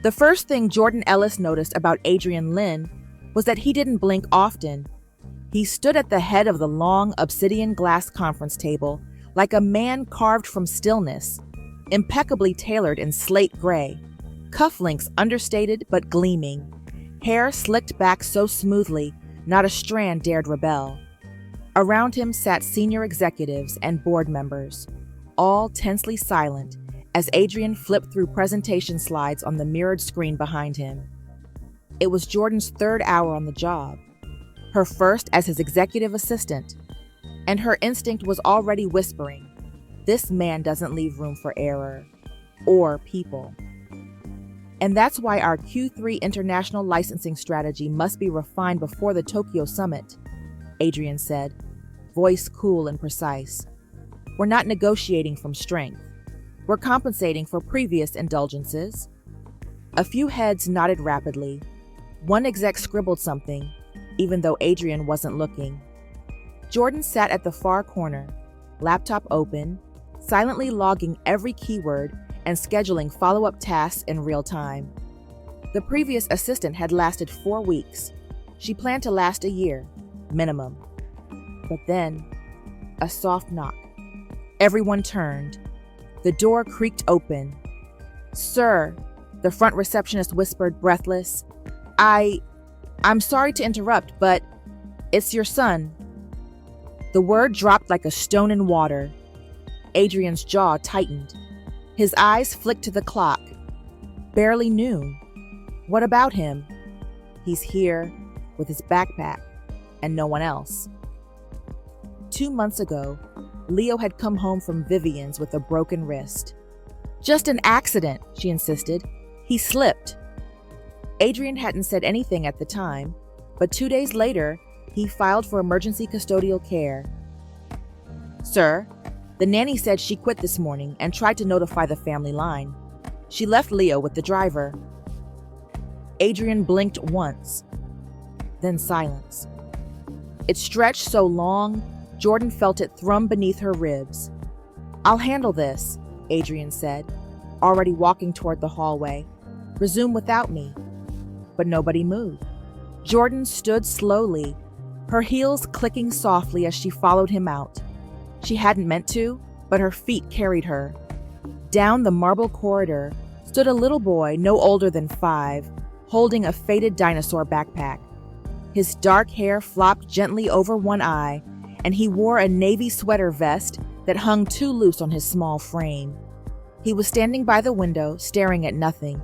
The first thing Jordan Ellis noticed about Adrien Lynn was that he didn't blink often. He stood at the head of the long obsidian glass conference table like a man carved from stillness, impeccably tailored in slate gray, cufflinks understated but gleaming, hair slicked back so smoothly not a strand dared rebel. Around him sat senior executives and board members, all tensely silent as Adrien flipped through presentation slides on the mirrored screen behind him. It was Jordan's third hour on the job, her first as his executive assistant, and her instinct was already whispering, this man doesn't leave room for error or people. And that's why our Q3 international licensing strategy must be refined before the Tokyo summit, Adrien said, voice cool and precise. We're not negotiating from strength. We're compensating for previous indulgences. A few heads nodded rapidly. One exec scribbled something, even though Adrien wasn't looking. Jordan sat at the far corner, laptop open, silently logging every keyword and scheduling follow-up tasks in real time. The previous assistant had lasted 4 weeks. She planned to last a year, minimum. But then, a soft knock. Everyone turned. The door creaked open. "Sir," the front receptionist whispered, breathless, I'm sorry to interrupt, but it's your son." The word dropped like a stone in water. Adrien's jaw tightened. His eyes flicked to the clock. Barely noon. What about him? He's here, with his backpack, and no one else. 2 months ago, Leo had come home from Vivian's with a broken wrist. "Just an accident," she insisted. "He slipped." Adrien hadn't said anything at the time, but 2 days later, he filed for emergency custodial care. "Sir, the nanny said she quit this morning and tried to notify the family line. She left Leo with the driver." Adrien blinked once, then silence. It stretched so long, Jordan felt it thrum beneath her ribs. "I'll handle this," Adrien said, already walking toward the hallway. "Resume without me." But nobody moved. Jordan stood slowly, her heels clicking softly as she followed him out. She hadn't meant to, but her feet carried her. Down the marble corridor stood a little boy no older than 5, holding a faded dinosaur backpack. His dark hair flopped gently over one eye, and he wore a navy sweater vest that hung too loose on his small frame. He was standing by the window, staring at nothing,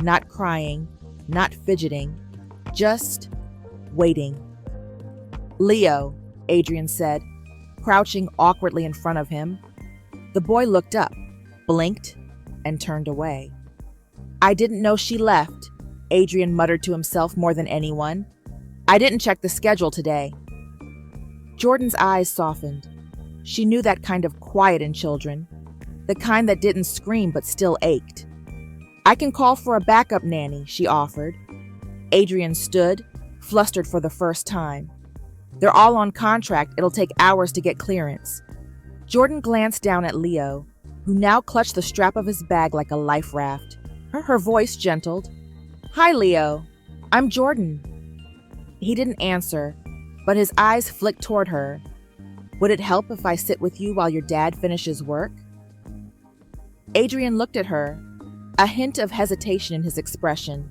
not crying, not fidgeting, just waiting. "Leo," Adrien said, crouching awkwardly in front of him. The boy looked up, blinked, and turned away. "I didn't know she left," Adrien muttered to himself more than anyone. "I didn't check the schedule today." Jordan's eyes softened. She knew that kind of quiet in children, the kind that didn't scream but still ached. "I can call for a backup nanny," she offered. Adrien stood, flustered for the first time. "They're all on contract. It'll take hours to get clearance." Jordan glanced down at Leo, who now clutched the strap of his bag like a life raft. Her voice gentled. "Hi, Leo. I'm Jordan." He didn't answer, but his eyes flicked toward her. "Would it help if I sit with you while your dad finishes work?" Adrien looked at her, a hint of hesitation in his expression.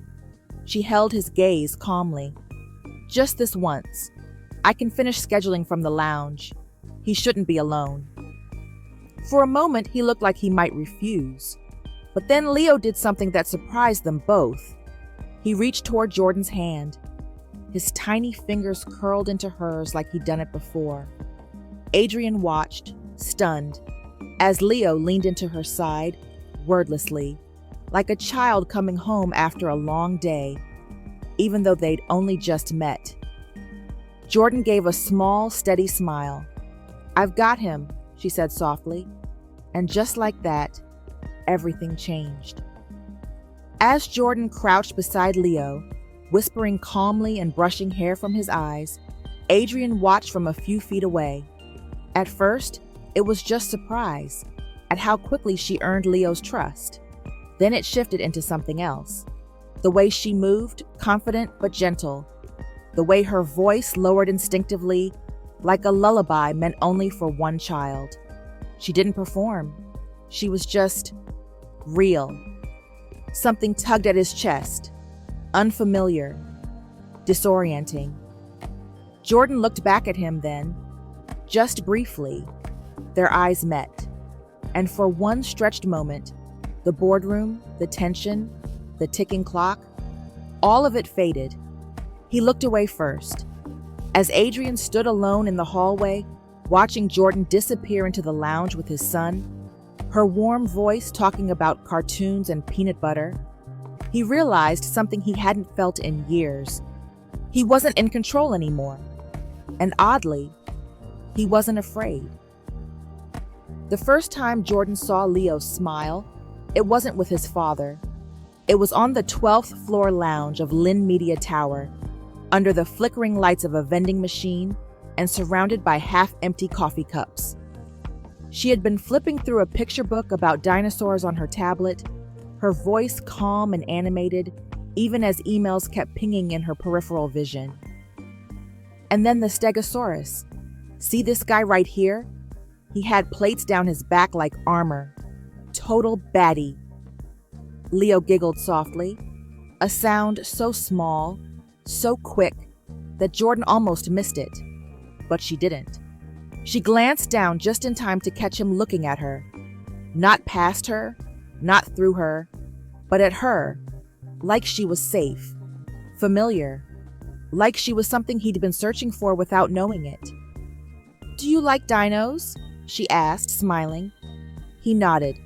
She held his gaze calmly. "Just this once. I can finish scheduling from the lounge. He shouldn't be alone." For a moment, he looked like he might refuse. But then Leo did something that surprised them both. He reached toward Jordan's hand. His tiny fingers curled into hers like he'd done it before. Adrien watched, stunned, as Leo leaned into her side, wordlessly, like a child coming home after a long day, even though they'd only just met. Jordan gave a small, steady smile. "I've got him," she said softly. And just like that, everything changed. As Jordan crouched beside Leo, whispering calmly and brushing hair from his eyes, Adrien watched from a few feet away. At first, it was just surprise at how quickly she earned Leo's trust. Then it shifted into something else, The way she moved, confident but gentle. The way her voice lowered instinctively, like a lullaby meant only for one child. She didn't perform. She was just real. Something tugged at his chest. Unfamiliar. Disorienting. Jordan looked back at him then, just briefly. Their eyes met. And for one stretched moment, the boardroom, the tension, the ticking clock, all of it faded. He looked away first. As Adrien stood alone in the hallway, watching Jordan disappear into the lounge with his son, her warm voice talking about cartoons and peanut butter, he realized something he hadn't felt in years. He wasn't in control anymore. And oddly, he wasn't afraid. The first time Jordan saw Leo smile, it wasn't with his father. It was on the 12th floor lounge of Lynn Media Tower, under the flickering lights of a vending machine and surrounded by half-empty coffee cups. She had been flipping through a picture book about dinosaurs on her tablet, her voice calm and animated, even as emails kept pinging in her peripheral vision. And then the Stegosaurus. See this guy right here? He had plates down his back like armor. Total baddie. Leo giggled softly, a sound so small, so quick, that Jordan almost missed it. But she didn't. She glanced down just in time to catch him looking at her. Not past her, not through her, but at her, like she was safe, familiar, like she was something he'd been searching for without knowing it. "Do you like dinos?" she asked, smiling. He nodded,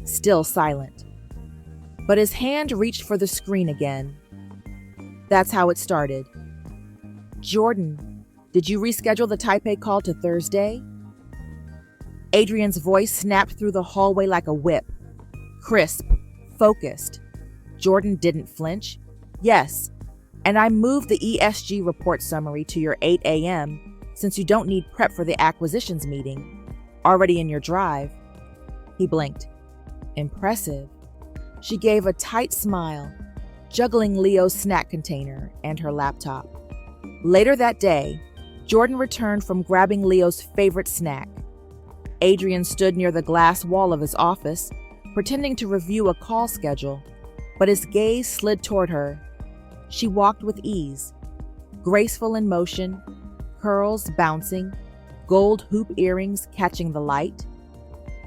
still silent. But his hand reached for the screen again. That's how it started. "Jordan, did you reschedule the Taipei call to Thursday?" Adrien's voice snapped through the hallway like a whip. Crisp, focused. Jordan didn't flinch. "Yes, and I moved the ESG report summary to your 8 a.m. since you don't need prep for the acquisitions meeting. Already in your drive." He blinked. Impressive. She gave a tight smile, juggling Leo's snack container and her laptop. Later that day, Jordan returned from grabbing Leo's favorite snack. Adrien stood near the glass wall of his office, pretending to review a call schedule, but his gaze slid toward her. She walked with ease, graceful in motion, curls bouncing, gold hoop earrings catching the light.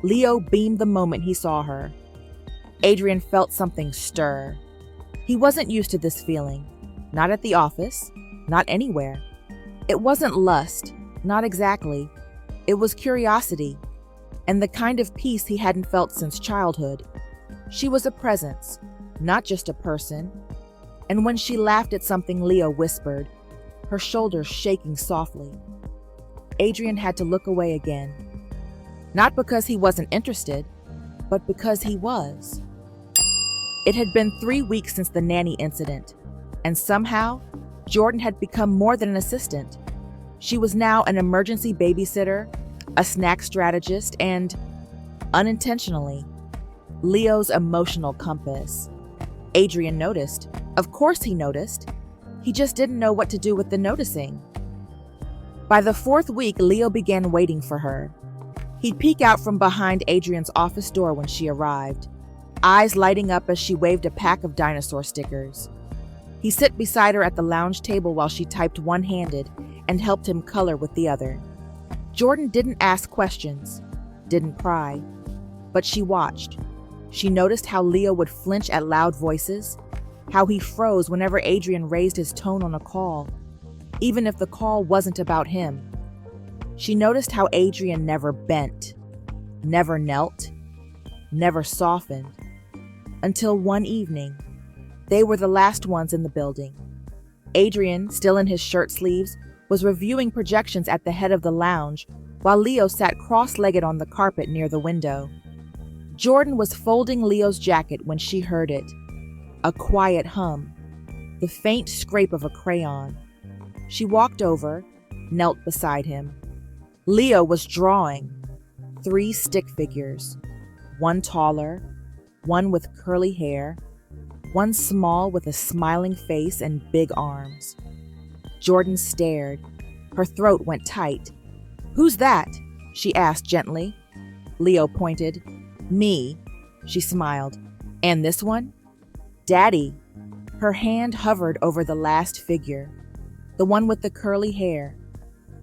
Leo beamed the moment he saw her. Adrien felt something stir. He wasn't used to this feeling, not at the office, not anywhere. It wasn't lust, not exactly. It was curiosity, and the kind of peace he hadn't felt since childhood. She was a presence, not just a person. And when she laughed at something Leo whispered, her shoulders shaking softly, Adrien had to look away again. Not because he wasn't interested, but because he was. It had been 3 weeks since the nanny incident, and somehow, Jordan had become more than an assistant. She was now an emergency babysitter, a snack strategist, and, unintentionally, Leo's emotional compass. Adrien noticed. Of course he noticed. He just didn't know what to do with the noticing. By the 4th week, Leo began waiting for her. He'd peek out from behind Adrien's office door when she arrived, eyes lighting up as she waved a pack of dinosaur stickers. He'd sit beside her at the lounge table while she typed one-handed and helped him color with the other. Jordan didn't ask questions, didn't pry, but she watched. She noticed how Leo would flinch at loud voices, how he froze whenever Adrien raised his tone on a call, even if the call wasn't about him. She noticed how Adrien never bent, never knelt, never softened, until one evening. They were the last ones in the building. Adrien, still in his shirt sleeves, was reviewing projections at the head of the lounge while Leo sat cross-legged on the carpet near the window. Jordan was folding Leo's jacket when she heard it. A quiet hum, the faint scrape of a crayon. She walked over, knelt beside him. Leo was drawing 3 stick figures, one taller, one with curly hair, one small with a smiling face and big arms. Jordan stared. Her throat went tight. "Who's that?" she asked gently. Leo pointed. "Me," she smiled. "And this one?" "Daddy." Her hand hovered over the last figure, the one with the curly hair.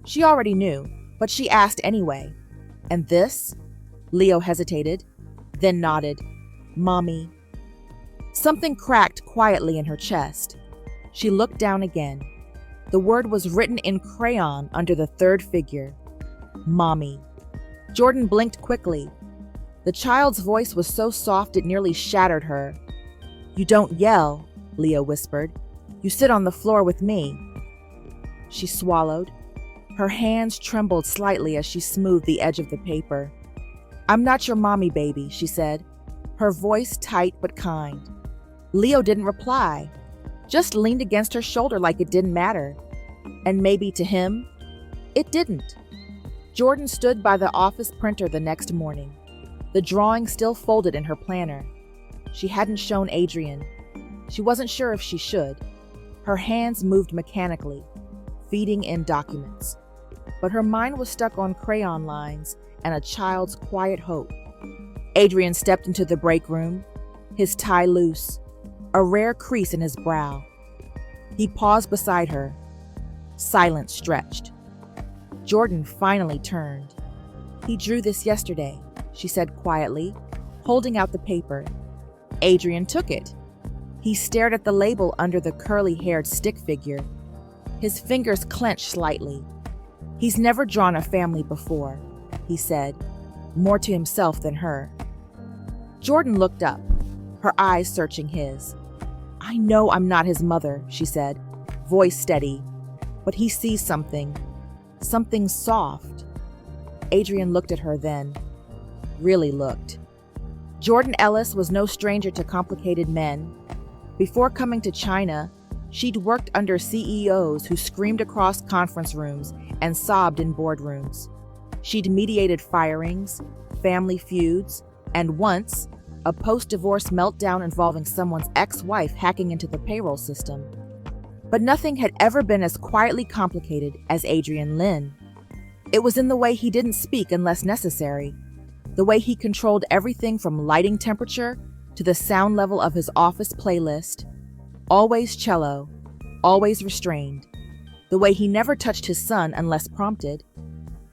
She already knew, but she asked anyway. "And this?" Leo hesitated, then nodded. "Mommy." Something cracked quietly in her chest. She looked down again. The word was written in crayon under the third figure. Mommy. Jordan blinked quickly. The child's voice was so soft it nearly shattered her. "You don't yell," Leo whispered. "You sit on the floor with me." She swallowed. Her hands trembled slightly as she smoothed the edge of the paper. "I'm not your mommy, baby," she said, her voice tight but kind. Leo didn't reply, just leaned against her shoulder like it didn't matter. And maybe to him, it didn't. Jordan stood by the office printer the next morning, the drawing still folded in her planner. She hadn't shown Adrien. She wasn't sure if she should. Her hands moved mechanically, feeding in documents. But her mind was stuck on crayon lines and a child's quiet hope. Adrien stepped into the break room, his tie loose, a rare crease in his brow. He paused beside her, silence stretched. Jordan finally turned. "He drew this yesterday," she said quietly, holding out the paper. Adrien took it. He stared at the label under the curly-haired stick figure. His fingers clenched slightly. "He's never drawn a family before," he said, more to himself than her. Jordan looked up, her eyes searching his. "I know I'm not his mother," she said, voice steady, "but he sees something soft." Adrien looked at her then, really looked. Jordan Ellis was no stranger to complicated men. Before coming to China, she'd worked under CEOs who screamed across conference rooms and sobbed in boardrooms. She'd mediated firings, family feuds, and once, a post-divorce meltdown involving someone's ex-wife hacking into the payroll system. But nothing had ever been as quietly complicated as Adrien Lin. It was in the way he didn't speak unless necessary, the way he controlled everything from lighting temperature to the sound level of his office playlist, always cello, always restrained, the way he never touched his son unless prompted,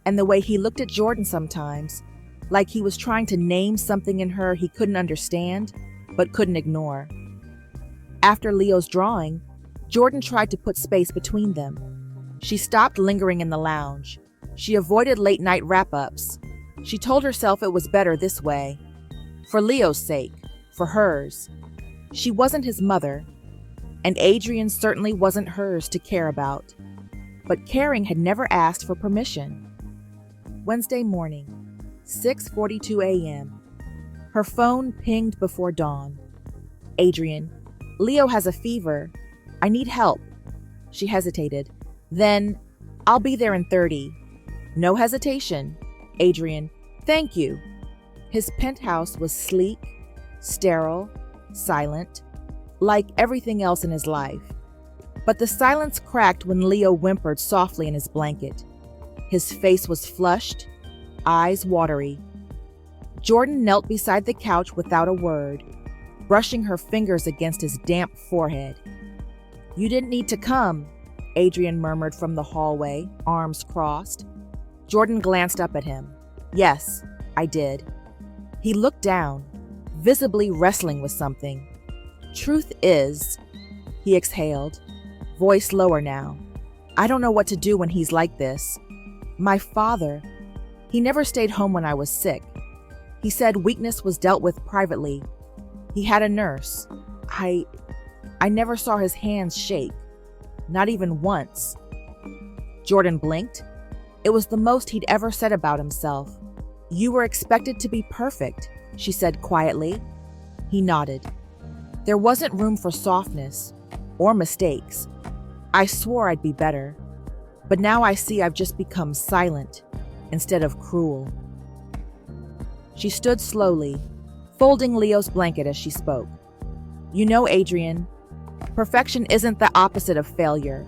and the way he looked at Jordan sometimes, like he was trying to name something in her he couldn't understand, but couldn't ignore. After Leo's drawing, Jordan tried to put space between them. She stopped lingering in the lounge. She avoided late-night wrap-ups. She told herself it was better this way. For Leo's sake, for hers. She wasn't his mother, and Adrien certainly wasn't hers to care about. But caring had never asked for permission. Wednesday morning, 6:42 a.m. Her phone pinged before dawn. "Adrien, Leo has a fever. I need help." She hesitated. Then, "I'll be there in 30. No hesitation. Adrien, "Thank you." His penthouse was sleek, sterile, silent, like everything else in his life. But the silence cracked when Leo whimpered softly in his blanket. His face was flushed, eyes watery. Jordan knelt beside the couch without a word, brushing her fingers against his damp forehead. "You didn't need to come," Adrien murmured from the hallway, arms crossed. Jordan glanced up at him. "Yes, I did." He looked down, visibly wrestling with something. "Truth is," he exhaled, voice lower now, "I don't know what to do when he's like this. My father, he never stayed home when I was sick. He said weakness was dealt with privately. He had a nurse. I never saw his hands shake, not even once." Jordan blinked. It was the most he'd ever said about himself. "You were expected to be perfect," she said quietly. He nodded. "There wasn't room for softness or mistakes. I swore I'd be better, but now I see I've just become silent instead of cruel." She stood slowly, folding Leo's blanket as she spoke. You know, Adrien, perfection isn't the opposite of failure.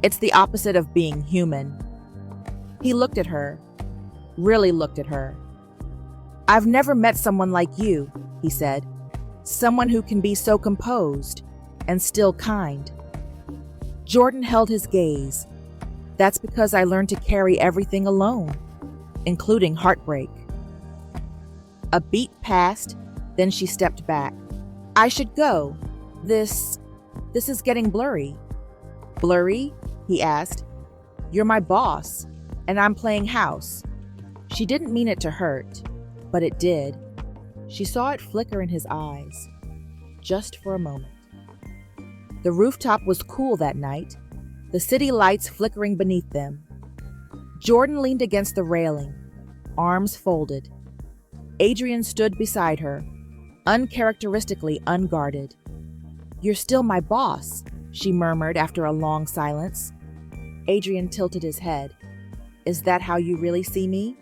It's the opposite of being human. He looked at her, really looked at her. I've never met someone like you, he said. Someone who can be so composed and still kind. Jordan held his gaze. That's because I learned to carry everything alone, including heartbreak. A beat passed, then she stepped back. I should go. This is getting blurry. Blurry? He asked. You're my boss, and I'm playing house. She didn't mean it to hurt, but it did. She saw it flicker in his eyes, just for a moment. The rooftop was cool that night, the city lights flickering beneath them. Jordan leaned against the railing, arms folded. Adrien stood beside her, uncharacteristically unguarded. You're still my boss, she murmured after a long silence. Adrien tilted his head. Is that how you really see me?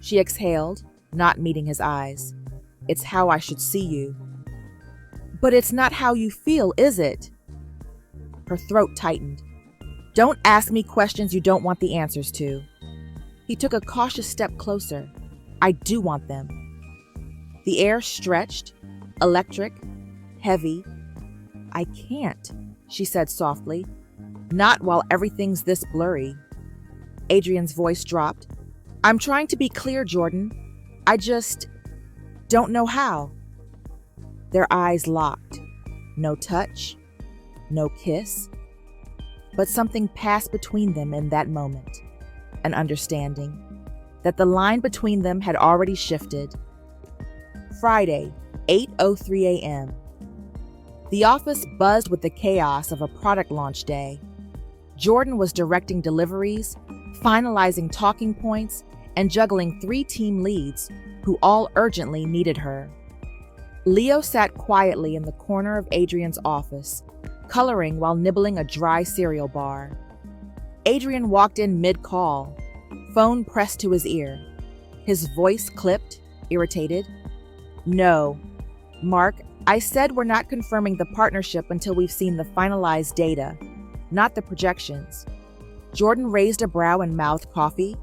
She exhaled, not meeting his eyes. It's how I should see you. But it's not how you feel, is it? Her throat tightened. Don't ask me questions you don't want the answers to. He took a cautious step closer. I do want them. The air stretched, electric, heavy. I can't, she said softly. Not while everything's this blurry. Adrien's voice dropped. I'm trying to be clear, Jordan. I just don't know how. Their eyes locked. No touch, no kiss. But something passed between them in that moment. An understanding that the line between them had already shifted. Friday, 8:03 a.m. The office buzzed with the chaos of a product launch day. Jordan was directing deliveries, finalizing talking points, and juggling 3 team leads who all urgently needed her. Leo sat quietly in the corner of Adrien's office, coloring while nibbling a dry cereal bar. Adrien walked in mid-call, phone pressed to his ear. His voice clipped, irritated. No, Mark, I said we're not confirming the partnership until we've seen the finalized data, not the projections. Jordan raised a brow and mouthed coffee.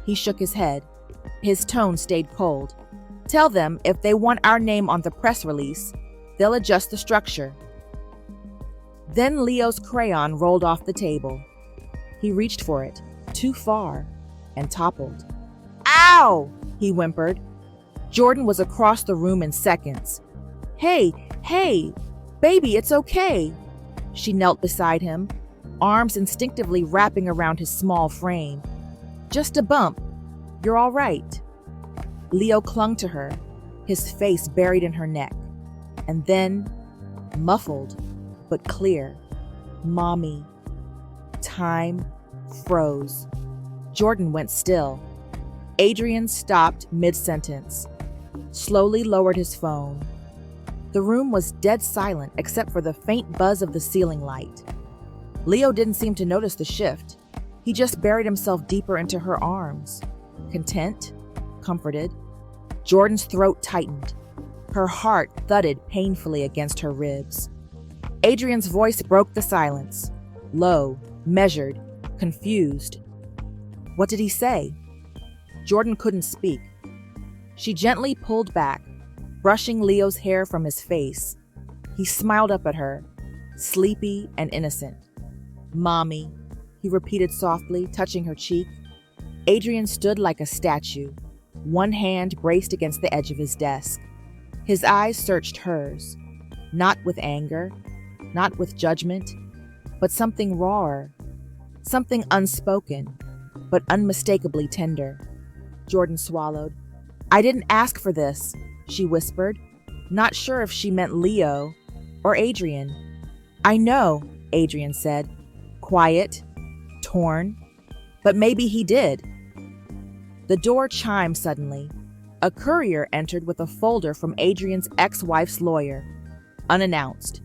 He shook his head. His tone stayed cold. Tell them if they want our name on the press release, they'll adjust the structure. Then Leo's crayon rolled off the table. He reached for it, too far, and toppled. Ow! He whimpered. Jordan was across the room in seconds. Hey, baby, it's okay. She knelt beside him, arms instinctively wrapping around his small frame. Just a bump. You're all right. Leo clung to her, his face buried in her neck. And then, muffled, but clear, Mommy. Time froze. Jordan went still. Adrien stopped mid-sentence, slowly lowered his phone. The room was dead silent except for the faint buzz of the ceiling light. Leo didn't seem to notice the shift. He just buried himself deeper into her arms. Content, comforted. Jordan's throat tightened. Her heart thudded painfully against her ribs. Adrien's voice broke the silence. Low, measured, confused. What did he say? Jordan couldn't speak. She gently pulled back, brushing Leo's hair from his face. He smiled up at her, sleepy and innocent. Mommy, he repeated softly, touching her cheek. Adrien stood like a statue, one hand braced against the edge of his desk. His eyes searched hers, not with anger, not with judgment, but something rawer, something unspoken, but unmistakably tender. Jordan swallowed. I didn't ask for this, she whispered, not sure if she meant Leo or Adrien. I know, Adrien said, quiet, torn, but maybe he did. The door chimed suddenly. A courier entered with a folder from Adrien's ex-wife's lawyer, unannounced.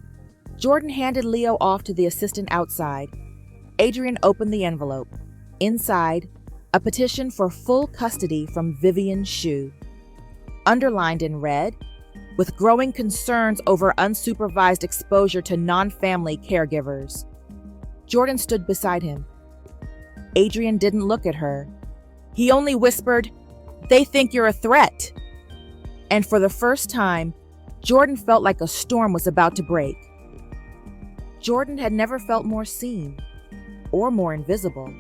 Jordan handed Leo off to the assistant outside. Adrien opened the envelope. Inside, a petition for full custody from Vivian Shu. Underlined in red, with growing concerns over unsupervised exposure to non-family caregivers. Jordan stood beside him. Adrien didn't look at her. He only whispered, "They think you're a threat." And for the first time, Jordan felt like a storm was about to break. Jordan had never felt more seen or more invisible.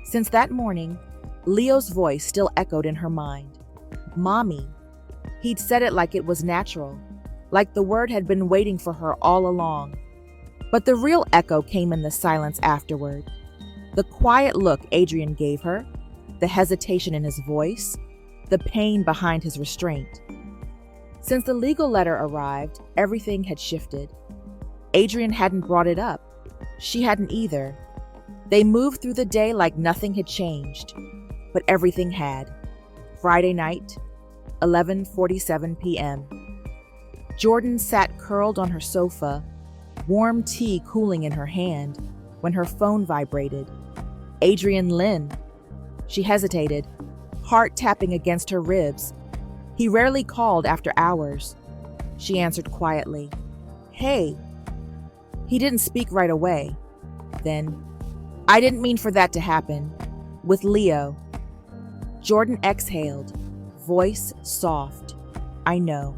Since that morning, Leo's voice still echoed in her mind. Mommy. He'd said it like it was natural, like the word had been waiting for her all along. But the real echo came in the silence afterward. The quiet look Adrien gave her, the hesitation in his voice, the pain behind his restraint. Since the legal letter arrived, everything had shifted. Adrien hadn't brought it up. She hadn't either. They moved through the day like nothing had changed, but everything had. Friday night, 11:47 p.m. Jordan sat curled on her sofa, warm tea cooling in her hand, when her phone vibrated. Adrien Lynn. She hesitated, heart tapping against her ribs. He rarely called after hours. She answered quietly, "Hey." He didn't speak right away. Then, "I didn't mean for that to happen. With Leo." Jordan exhaled, voice soft. "I know."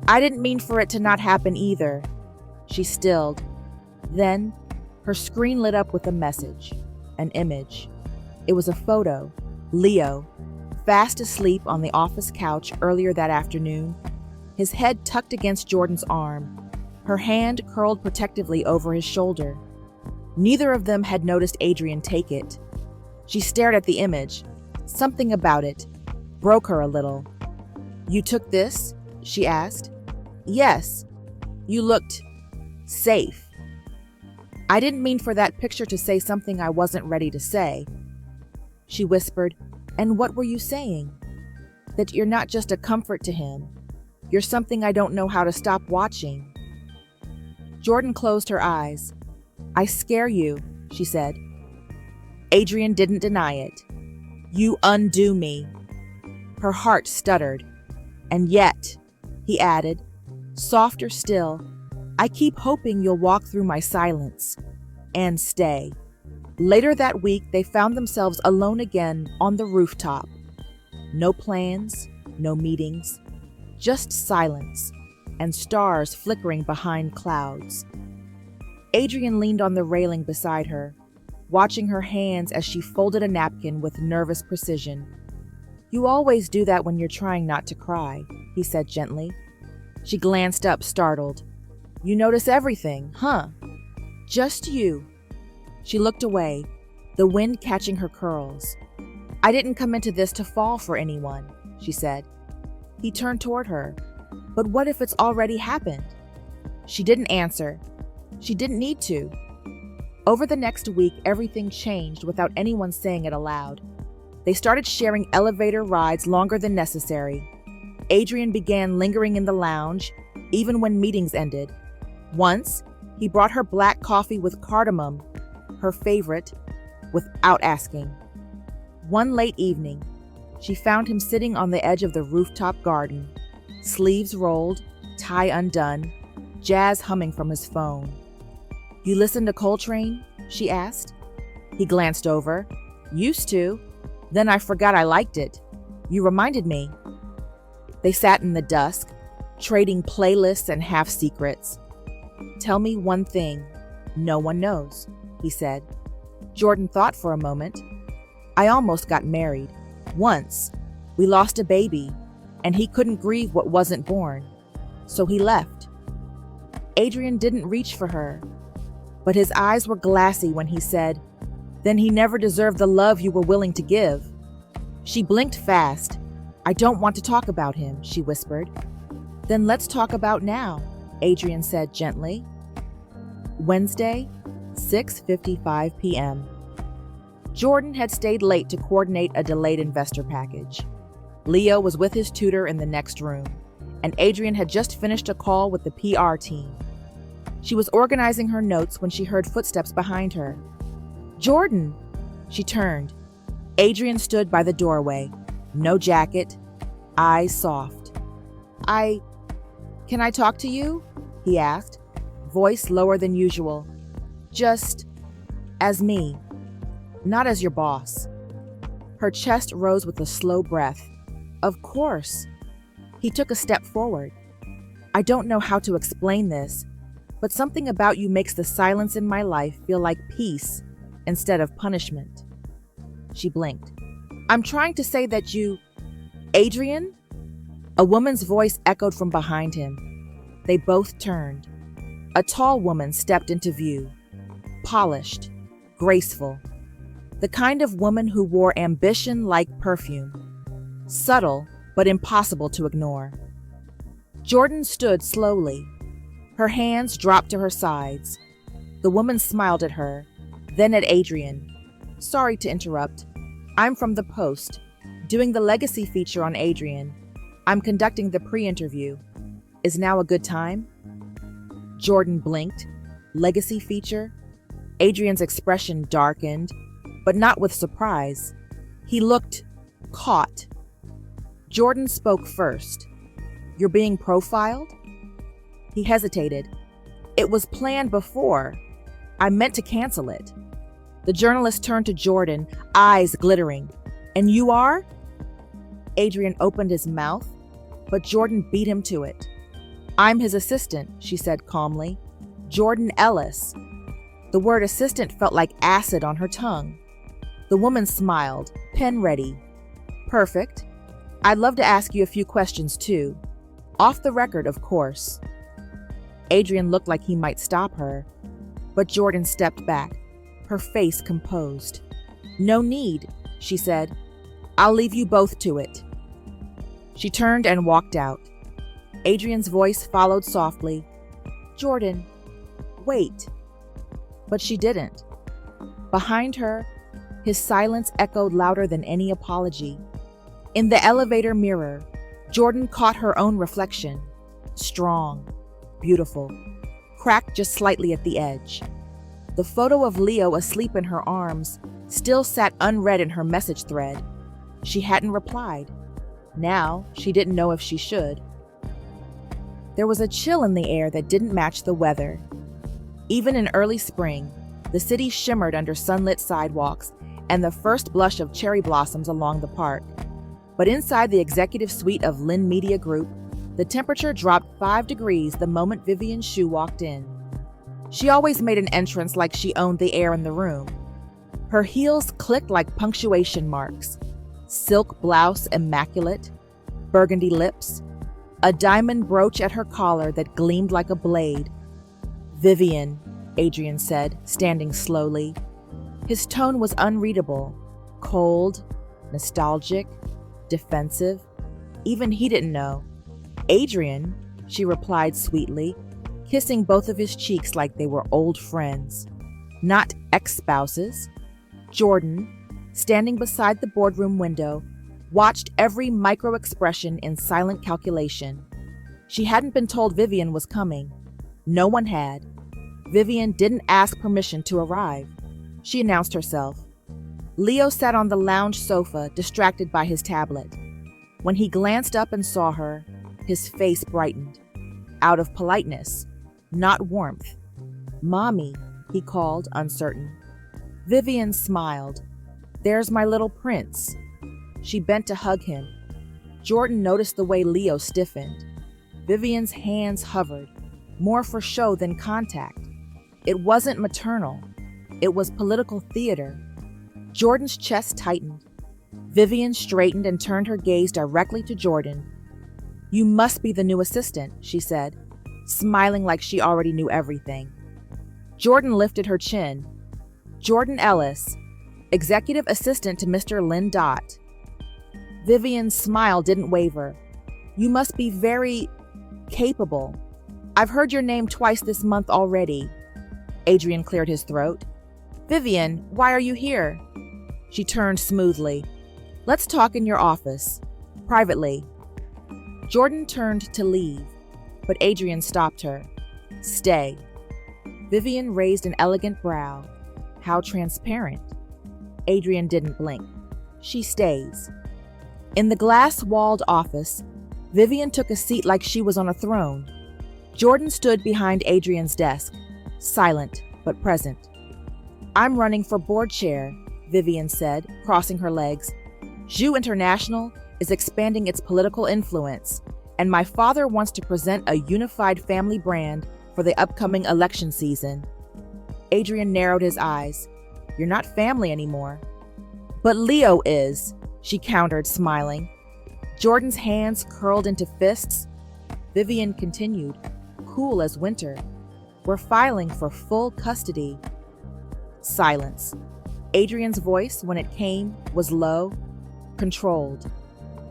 "I didn't mean for it to not happen either." She stilled. Then, her screen lit up with a message, an image. It was a photo. Leo, fast asleep on the office couch earlier that afternoon, his head tucked against Jordan's arm, her hand curled protectively over his shoulder. Neither of them had noticed Adrien take it. She stared at the image. Something about it broke her a little. "You took this?" she asked. "Yes. You looked safe." "I didn't mean for that picture to say something I wasn't ready to say." She whispered, "And what were you saying?" "That you're not just a comfort to him. You're something I don't know how to stop watching." Jordan closed her eyes. "I scare you," she said. Adrien didn't deny it. "You undo me." Her heart stuttered. "And yet," he added, softer still, "I keep hoping you'll walk through my silence and stay." Later that week, they found themselves alone again on the rooftop. No plans, no meetings, just silence and stars flickering behind clouds. Adrien leaned on the railing beside her, watching her hands as she folded a napkin with nervous precision. "You always do that when you're trying not to cry," he said gently. She glanced up, startled. "You notice everything, huh?" "Just you." She looked away, the wind catching her curls. "I didn't come into this to fall for anyone," she said. He turned toward her. "But what if it's already happened?" She didn't answer. She didn't need to. Over the next week, everything changed without anyone saying it aloud. They started sharing elevator rides longer than necessary. Adrien began lingering in the lounge, even when meetings ended. Once, he brought her black coffee with cardamom, her favorite, without asking. One late evening, she found him sitting on the edge of the rooftop garden, sleeves rolled, tie undone, jazz humming from his phone. "You listen to Coltrane?" she asked. He glanced over. "Used to. Then I forgot I liked it. You reminded me." They sat in the dusk, trading playlists and half-secrets. "Tell me one thing no one knows," he said. Jordan thought for a moment. "I almost got married. Once. We lost a baby, and he couldn't grieve what wasn't born. So he left." Adrien didn't reach for her, but his eyes were glassy when he said, "Then he never deserved the love you were willing to give." She blinked fast. "I don't want to talk about him," she whispered. "Then let's talk about now," Adrien said gently. Wednesday, 6:55 p.m. Jordan had stayed late to coordinate a delayed investor package. Leo was with his tutor in the next room, and Adrien had just finished a call with the PR team. She was organizing her notes when she heard footsteps behind her. "Jordan!" She turned. Adrien stood by the doorway, no jacket, eyes soft. Can I talk to you?" he asked, voice lower than usual. "Just as me, not as your boss." Her chest rose with a slow breath. "Of course." He took a step forward. "I don't know how to explain this, but something about you makes the silence in my life feel like peace instead of punishment." She blinked. "I'm trying to say that you... Adrien?" A woman's voice echoed from behind him. They both turned. A tall woman stepped into view. Polished, graceful. The kind of woman who wore ambition like perfume. Subtle, but impossible to ignore. Jordan stood slowly. Her hands dropped to her sides. The woman smiled at her, then at Adrien. "Sorry to interrupt. I'm from the Post, doing the legacy feature on Adrien. I'm conducting the pre-interview. Is now a good time?" Jordan blinked. Legacy feature? Adrien's expression darkened, but not with surprise. He looked caught. Jordan spoke first. "You're being profiled?" He hesitated. "It was planned before. I meant to cancel it." The journalist turned to Jordan, eyes glittering. "And you are?" Adrien opened his mouth, but Jordan beat him to it. "I'm his assistant," she said calmly. "Jordan Ellis." The word assistant felt like acid on her tongue. The woman smiled, pen ready. "Perfect. I'd love to ask you a few questions too. Off the record, of course." Adrien looked like he might stop her, but Jordan stepped back, her face composed. "No need," she said. "I'll leave you both to it." She turned and walked out. Adrien's voice followed softly. "Jordan, wait." But she didn't. Behind her, his silence echoed louder than any apology. In the elevator mirror, Jordan caught her own reflection. Strong, beautiful, cracked just slightly at the edge. The photo of Leo asleep in her arms still sat unread in her message thread. She hadn't replied. Now, she didn't know if she should. There was a chill in the air that didn't match the weather. Even in early spring, the city shimmered under sunlit sidewalks and the first blush of cherry blossoms along the park. But inside the executive suite of Lynn Media Group, the temperature dropped 5 degrees the moment Vivian Shu walked in. She always made an entrance like she owned the air in the room. Her heels clicked like punctuation marks. Silk blouse immaculate, burgundy lips, a diamond brooch at her collar that gleamed like a blade. "Vivian," Adrien said, standing slowly. His tone was unreadable, cold, nostalgic, defensive. Even he didn't know. "Adrien," she replied sweetly, kissing both of his cheeks like they were old friends, not ex-spouses. Jordan, standing beside the boardroom window, watched every micro-expression in silent calculation. She hadn't been told Vivian was coming. No one had. Vivian didn't ask permission to arrive. She announced herself. Leo sat on the lounge sofa, distracted by his tablet. When he glanced up and saw her, his face brightened. Out of politeness, not warmth. "Mommy," he called, uncertain. Vivian smiled. "There's my little prince." She bent to hug him. Jordan noticed the way Leo stiffened. Vivian's hands hovered, more for show than contact. It wasn't maternal. It was political theater. Jordan's chest tightened. Vivian straightened and turned her gaze directly to Jordan. "You must be the new assistant," she said, smiling like she already knew everything. Jordan lifted her chin. "Jordan Ellis, executive assistant to Mr. Lynn Dot." Vivian's smile didn't waver. "You must be very capable. I've heard your name twice this month already." Adrien cleared his throat. "Vivian, why are you here?" She turned smoothly. "Let's talk in your office. Privately." Jordan turned to leave, but Adrien stopped her. "Stay." Vivian raised an elegant brow. How transparent. Adrien didn't blink. "She stays." In the glass-walled office, Vivian took a seat like she was on a throne. Jordan stood behind Adrien's desk, silent but present. "I'm running for board chair," Vivian said, crossing her legs. "Jus International is expanding its political influence, and my father wants to present a unified family brand for the upcoming election season." Adrien narrowed his eyes. "You're not family anymore." "But Leo is," she countered, smiling. Jordan's hands curled into fists. Vivian continued, cool as winter. "We're filing for full custody." Silence. Adrien's voice, when it came, was low, controlled.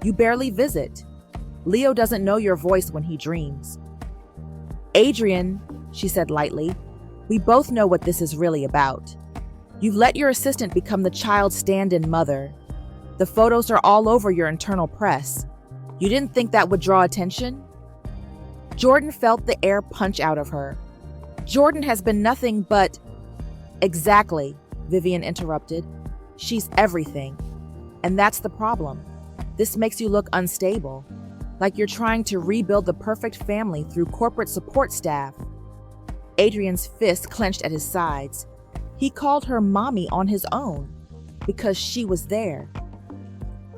"You barely visit. Leo doesn't know your voice when he dreams." "Adrien," she said lightly, "we both know what this is really about. You've let your assistant become the child's stand-in mother. The photos are all over your internal press. You didn't think that would draw attention?" Jordan felt the air punch out of her. "Jordan has been nothing but—" "Exactly," Vivian interrupted. "She's everything. And that's the problem. This makes you look unstable, like you're trying to rebuild the perfect family through corporate support staff." Adrien's fist clenched at his sides. He called her mommy on his own, because she was there.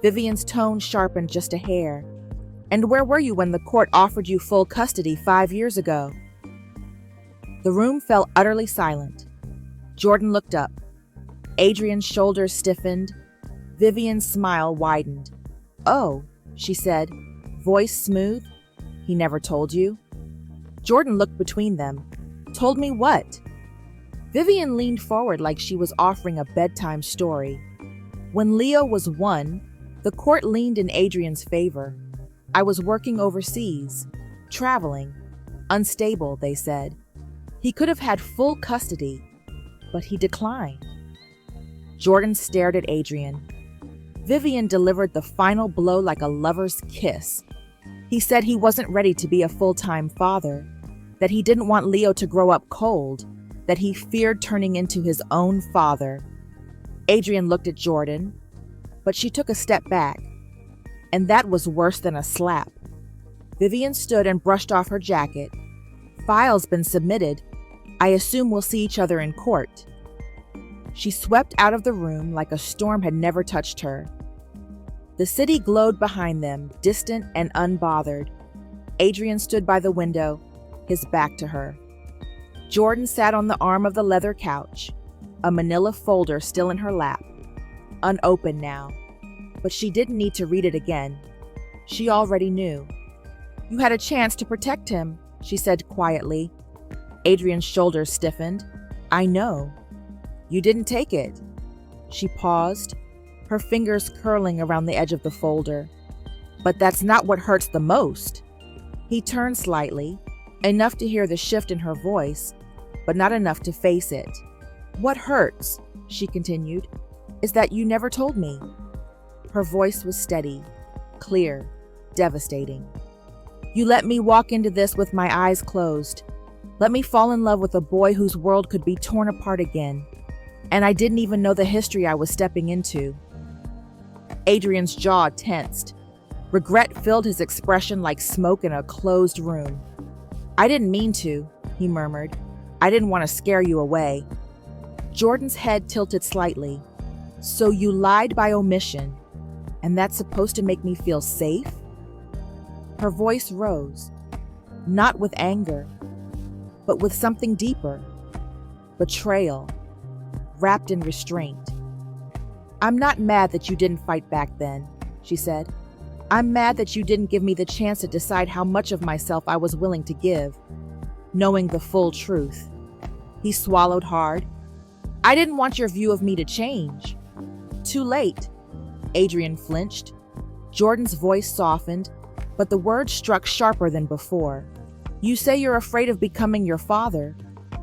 Vivian's tone sharpened just a hair. "And where were you when the court offered you full custody 5 years ago?" The room fell utterly silent. Jordan looked up. Adrien's shoulders stiffened. Vivian's smile widened. "Oh," she said, voice smooth. "He never told you?" Jordan looked between them. "Told me what?" Vivian leaned forward like she was offering a bedtime story. "When Leo was 1, the court leaned in Adrien's favor. I was working overseas, traveling, unstable, they said. He could have had full custody, but he declined." Jordan stared at Adrien. Vivian delivered the final blow like a lover's kiss. He said he wasn't ready to be a full-time father, that he didn't want Leo to grow up cold, that he feared turning into his own father. Adrien looked at Jordan, but she took a step back, and that was worse than a slap. Vivian stood and brushed off her jacket. "File's been submitted. I assume we'll see each other in court." She swept out of the room like a storm had never touched her. The city glowed behind them, distant and unbothered. Adrien stood by the window, his back to her. Jordan sat on the arm of the leather couch, a manila folder still in her lap, unopened now. But she didn't need to read it again. She already knew. "You had a chance to protect him," she said quietly. Adrien's shoulders stiffened. "I know. You didn't take it." She paused, her fingers curling around the edge of the folder. "But that's not what hurts the most." He turned slightly, enough to hear the shift in her voice, but not enough to face it. "What hurts," she continued, "is that you never told me." Her voice was steady, clear, devastating. "You let me walk into this with my eyes closed. Let me fall in love with a boy whose world could be torn apart again. And I didn't even know the history I was stepping into." Adrien's jaw tensed. Regret filled his expression like smoke in a closed room. "I didn't mean to," he murmured. "I didn't want to scare you away." Jordan's head tilted slightly. "So you lied by omission, and that's supposed to make me feel safe?" Her voice rose, not with anger, but with something deeper. Betrayal, wrapped in restraint. "I'm not mad that you didn't fight back then," she said. "I'm mad that you didn't give me the chance to decide how much of myself I was willing to give, knowing the full truth." He swallowed hard. "I didn't want your view of me to change." "Too late." Adrien flinched. Jordan's voice softened, but the words struck sharper than before. "You say you're afraid of becoming your father,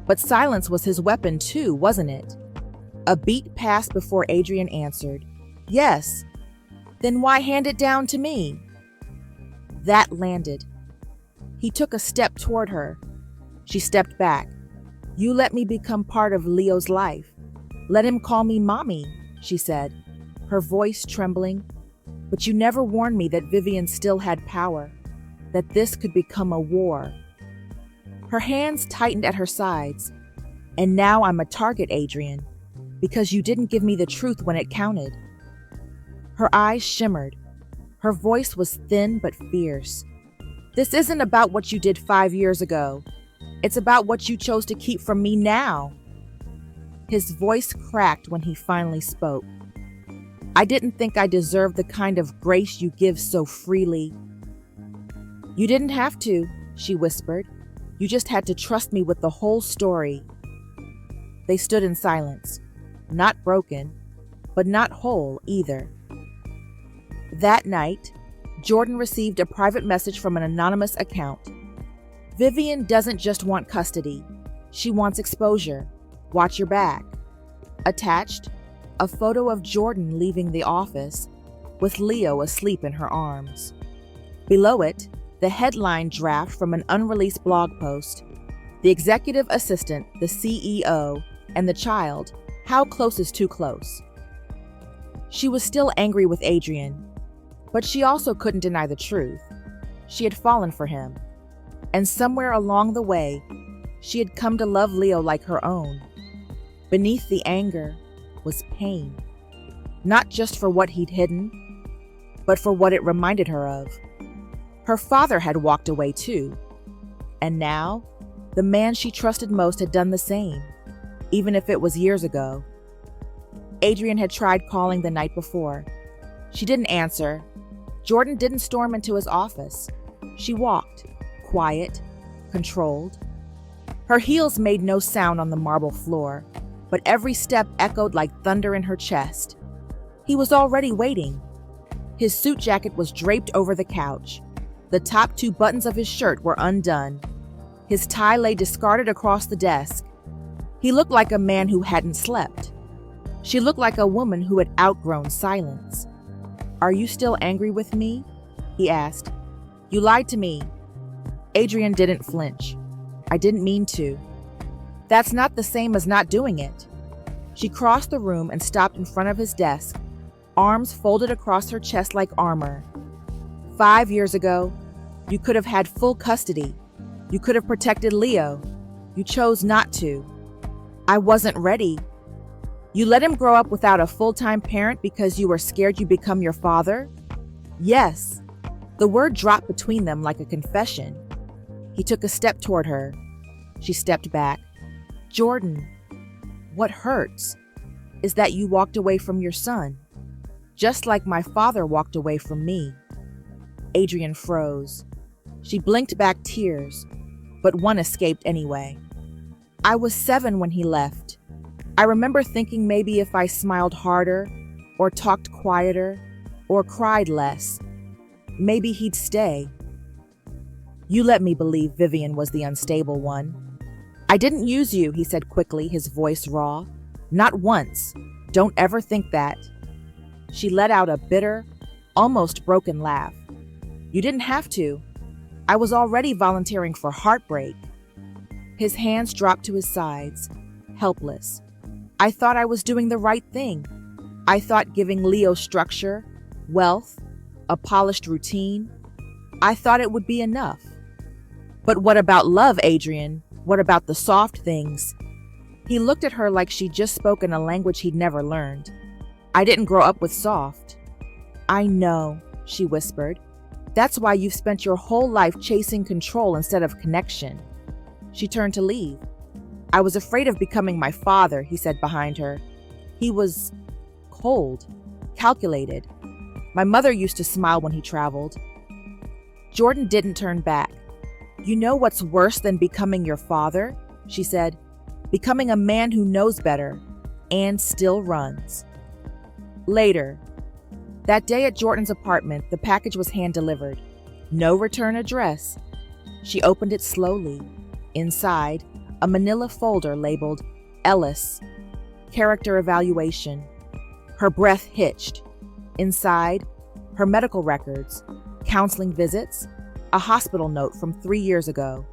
but silence was his weapon too, wasn't it?" A beat passed before Adrien answered. "Yes." "Then why hand it down to me?" That landed. He took a step toward her. She stepped back. "You let me become part of Leo's life. Let him call me mommy," she said, her voice trembling. "But you never warned me that Vivian still had power. that this could become a war. Her hands tightened at her sides. And now I'm a target, Adrien, because you didn't give me the truth when it counted. Her eyes shimmered. Her voice was thin but fierce. This isn't about what you did 5 years ago. It's about what you chose to keep from me now. His voice cracked when he finally spoke. I didn't think I deserved the kind of grace you give so freely. You didn't have to, she whispered. You just had to trust me with the whole story. They stood in silence, not broken, but not whole either. That night, Jordan received a private message from an anonymous account. Vivian doesn't just want custody. She wants exposure. Watch your back. Attached, a photo of Jordan leaving the office, with Leo asleep in her arms. Below it, the headline draft from an unreleased blog post. The executive assistant, the CEO, and the child, how close is too close? She was still angry with Adrien, but she also couldn't deny the truth. She had fallen for him, and somewhere along the way, she had come to love Leo like her own. Beneath the anger was pain, not just for what he'd hidden, but for what it reminded her of. Her father had walked away too, and now, the man she trusted most had done the same, even if it was years ago. Adrien had tried calling the night before. She didn't answer. Jordan didn't storm into his office. She walked, quiet, controlled. Her heels made no sound on the marble floor, but every step echoed like thunder in her chest. He was already waiting. His suit jacket was draped over the couch. The top 2 buttons of his shirt were undone. His tie lay discarded across the desk. He looked like a man who hadn't slept. She looked like a woman who had outgrown silence. Are you still angry with me? He asked. You lied to me. Adrien didn't flinch. I didn't mean to. That's not the same as not doing it. She crossed the room and stopped in front of his desk, arms folded across her chest like armor. 5 years ago, you could have had full custody. You could have protected Leo. You chose not to. I wasn't ready. You let him grow up without a full-time parent because you were scared you'd become your father? Yes. The word dropped between them like a confession. He took a step toward her. She stepped back. Jordan, what hurts is that you walked away from your son, just like my father walked away from me. Adrien froze. She blinked back tears, but one escaped anyway. I was 7 when he left. I remember thinking maybe if I smiled harder, or talked quieter, or cried less, maybe he'd stay. You let me believe Vivian was the unstable one. I didn't use you, he said quickly, his voice raw. Not once. Don't ever think that. She let out a bitter, almost broken laugh. You didn't have to. I was already volunteering for heartbreak. His hands dropped to his sides, helpless. I thought I was doing the right thing. I thought giving Leo structure, wealth, a polished routine, I thought it would be enough. But what about love, Adrien? What about the soft things? He looked at her like she'd just spoken a language he'd never learned. I didn't grow up with soft. I know, she whispered. That's why you've spent your whole life chasing control instead of connection. She turned to leave. I was afraid of becoming my father, he said behind her. He was cold, calculated. My mother used to smile when he traveled. Jordan didn't turn back. You know what's worse than becoming your father? She said. Becoming a man who knows better and still runs. Later, that day at Jordan's apartment, the package was hand-delivered. No return address. She opened it slowly. Inside, a manila folder labeled Ellis, Character Evaluation. Her breath hitched. Inside, her medical records, counseling visits, a hospital note from 3 years ago.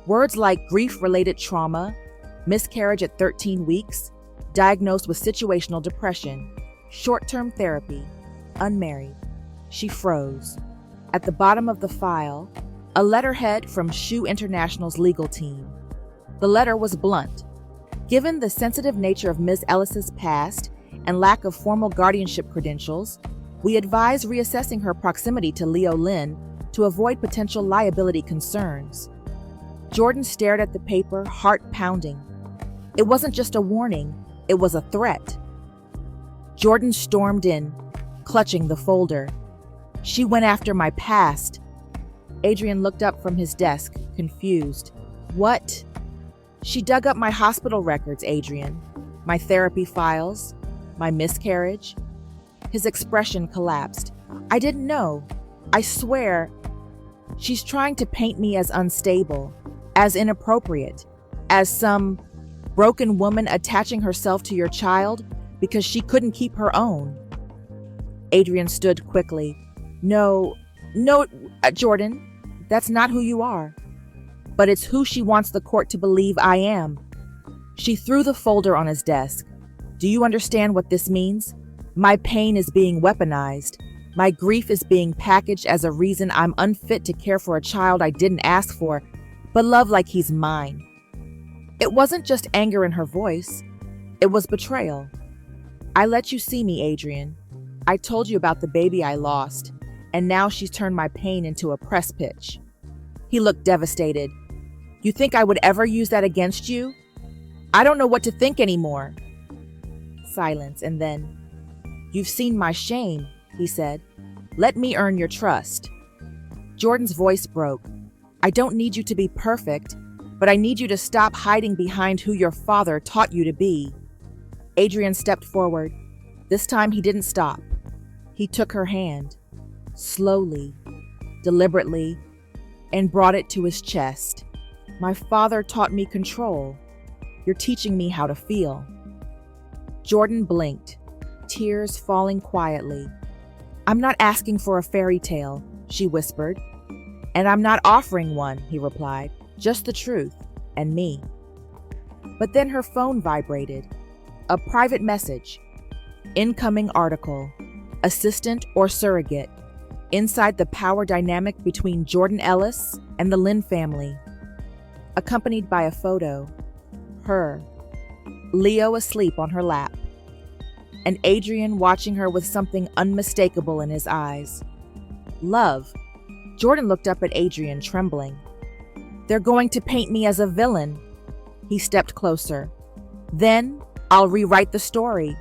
Words like grief-related trauma, miscarriage at 13 weeks, diagnosed with situational depression, short-term therapy, unmarried. She froze. At the bottom of the file, A letterhead from Shoe International's legal team. The letter was blunt. Given the sensitive nature of Ms. Ellis's past and lack of formal guardianship credentials, we advise reassessing her proximity to Leo Lynn to avoid potential liability concerns. Jordan stared at the paper, heart pounding. It wasn't just a warning, it was a threat. Jordan stormed in, clutching the folder. She went after my past. Adrien looked up from his desk, confused. What? She dug up my hospital records, Adrien. My therapy files, my miscarriage. His expression collapsed. I didn't know. I swear. She's trying to paint me as unstable, as inappropriate, as some broken woman attaching herself to your child because she couldn't keep her own. Adrien stood quickly. No, Jordan, that's not who you are. But it's who she wants the court to believe I am. She threw the folder on his desk. Do you understand what this means? My pain is being weaponized. My grief is being packaged as a reason I'm unfit to care for a child I didn't ask for, but love like he's mine. It wasn't just anger in her voice. It was betrayal. I let you see me, Adrien. I told you about the baby I lost, and now she's turned my pain into a press pitch. He looked devastated. You think I would ever use that against you? I don't know what to think anymore. Silence, and then, You've seen my shame, he said. Let me earn your trust. Jordan's voice broke. I don't need you to be perfect, but I need you to stop hiding behind who your father taught you to be. Adrien stepped forward. This time he didn't stop. He took her hand, slowly, deliberately, and brought it to his chest. My father taught me control. You're teaching me how to feel. Jordan blinked, tears falling quietly. I'm not asking for a fairy tale, she whispered. And I'm not offering one, he replied. Just the truth, and me. But then her phone vibrated. A private message. Incoming article. Assistant or surrogate. Inside the power dynamic between Jordan Ellis and the Lynn family. Accompanied by a photo. Her. Leo asleep on her lap. And Adrien watching her with something unmistakable in his eyes. Love. Jordan looked up at Adrien, trembling. They're going to paint me as a villain. He stepped closer. Then I'll rewrite the story.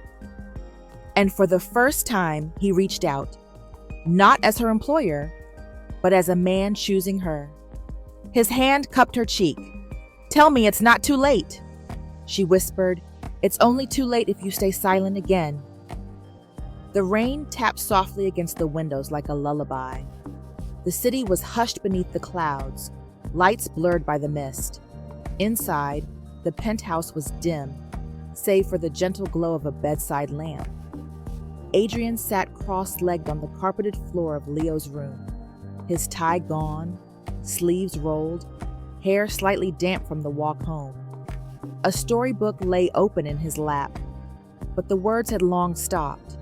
And for the first time, he reached out. Not as her employer, but as a man choosing her. His hand cupped her cheek. Tell me it's not too late. She whispered, It's only too late if you stay silent again. The rain tapped softly against the windows like a lullaby. The city was hushed beneath the clouds, lights blurred by the mist. Inside, the penthouse was dim, save for the gentle glow of a bedside lamp. Adrien sat cross-legged on the carpeted floor of Leo's room, his tie gone, sleeves rolled, hair slightly damp from the walk home. A storybook lay open in his lap, but the words had long stopped.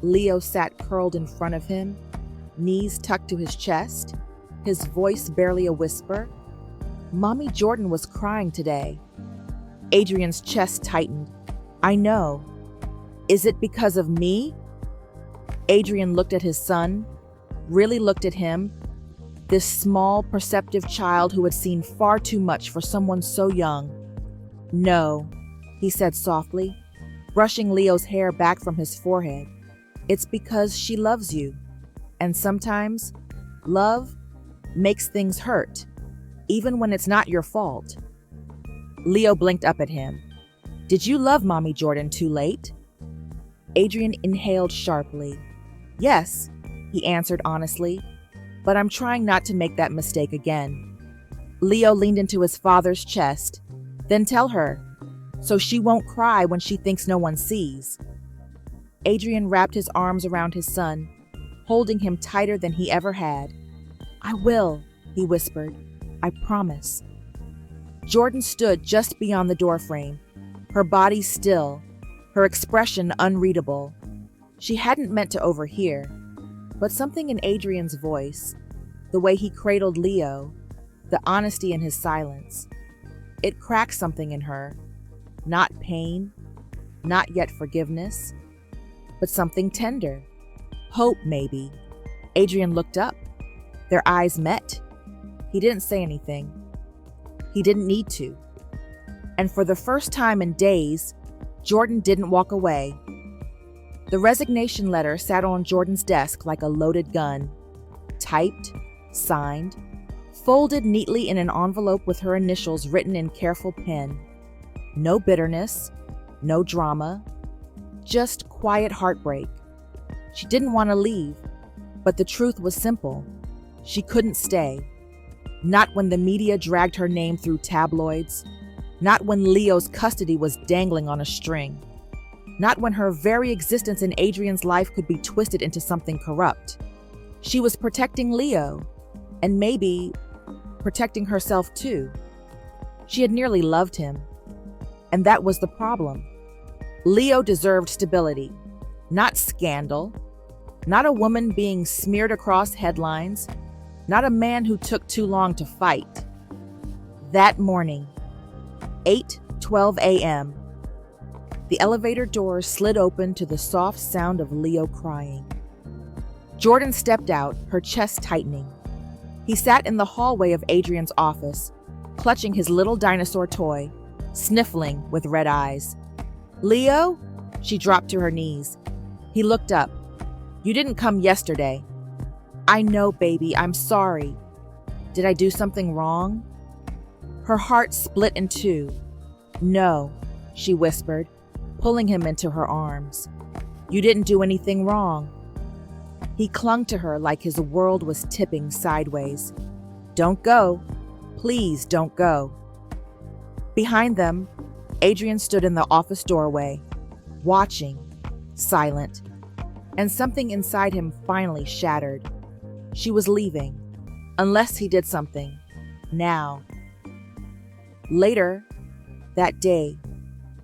Leo sat curled in front of him, knees tucked to his chest, his voice barely a whisper. Mommy Jordan was crying today. Adrien's chest tightened. I know. Is it because of me? Adrien looked at his son, really looked at him, this small, perceptive child who had seen far too much for someone so young. No, he said softly, brushing Leo's hair back from his forehead. It's because she loves you. And sometimes, love makes things hurt, even when it's not your fault. Leo blinked up at him. Did you love Mommy Jordan too late? Adrien inhaled sharply. Yes, he answered honestly, but I'm trying not to make that mistake again. Leo leaned into his father's chest. Then tell her, so she won't cry when she thinks no one sees. Adrien wrapped his arms around his son, holding him tighter than he ever had. I will, he whispered. I promise. Jordan stood just beyond the doorframe, her body still, her expression unreadable. She hadn't meant to overhear, but something in Adrien's voice, the way he cradled Leo, the honesty in his silence. It cracked something in her. Not pain, not yet forgiveness, but something tender. Hope, maybe. Adrien looked up. Their eyes met. He didn't say anything. He didn't need to. And for the first time in days, Jordan didn't walk away. The resignation letter sat on Jordan's desk like a loaded gun. Typed, signed, folded neatly in an envelope with her initials written in careful pen. No bitterness, no drama, just quiet heartbreak. She didn't want to leave, but the truth was simple. She couldn't stay. Not when the media dragged her name through tabloids. Not when Leo's custody was dangling on a string. Not when her very existence in Adrien's life could be twisted into something corrupt. She was protecting Leo, and maybe protecting herself too. She had nearly loved him, and that was the problem. Leo deserved stability, not scandal, not a woman being smeared across headlines, not a man who took too long to fight. That morning, 8:12 a.m., the elevator doors slid open to the soft sound of Leo crying. Jordan stepped out, her chest tightening. He sat in the hallway of Adrien's office, clutching his little dinosaur toy, sniffling with red eyes. "Leo?" She dropped to her knees. He looked up. "You didn't come yesterday." "I know, baby. I'm sorry. Did I do something wrong?" Her heart split in two. "No," she whispered, pulling him into her arms. "You didn't do anything wrong." He clung to her like his world was tipping sideways. "Don't go. Please don't go." Behind them, Adrien stood in the office doorway, watching, silent, and something inside him finally shattered. She was leaving, unless he did something, now. Later, that day,